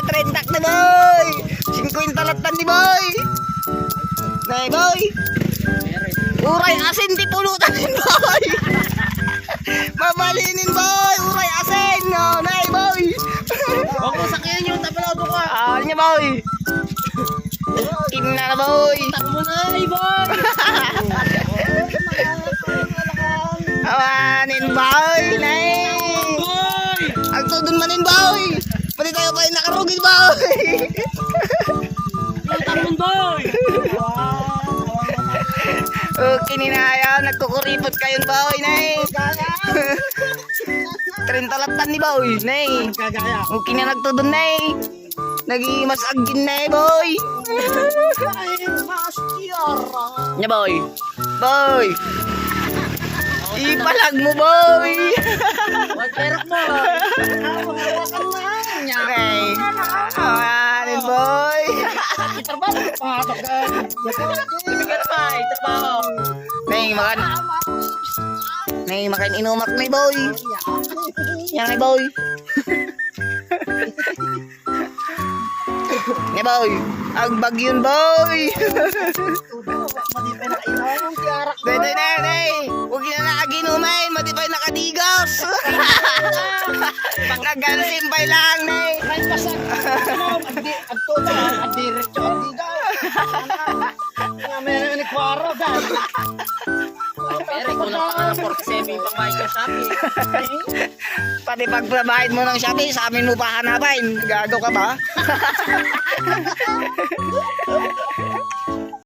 30 na boy. 50 latan ni boy. Nay boy. Uray asin di pulutan din boy. Mabalinin boy. Uray asin. No, nay boy. Huwag mo sakyan yung tapalobo ko. Niya boy. Kinna na boy. Takbo na, boy. Awanin boy. Nay. Boy! Ang tudon manin boy. Pati tayo pa yung nakarugid boy. Takbo, boy! Okay ninaya. Nagkukuripot kayon boy. Nay. 30 latan ni boy. Nay. Kagaya. Okay na nagtudon nay. Nagi-mas agin na boy. Ay, mas tiyara. Nya boy. Boy. Ipalag mo boy. Huwag perok mo. Hawakan na niya. Okay. Awanin boy. Itrabaho. Pangatok ka. Ibigyan pa. Itrabaho. Nay makan inumak na boy. Yang na boy. Nya boy. Ang bagyon boy. Matipay na kailangan. Tiyarak. Day nay. Huwag na nakaginumain. Matipay nakadigas. Pagkagansim pa lang nay. Ay, pasag. Agtuto. Adiretso. Adigaw. Nga meron ni Kwaro. Pero ikaw lang pa ka ng 47 yung pangbayad ka Shopee. Pati pagpabahid mo ng Shopee, sa amin mo pa hanapin. Gago ka ba?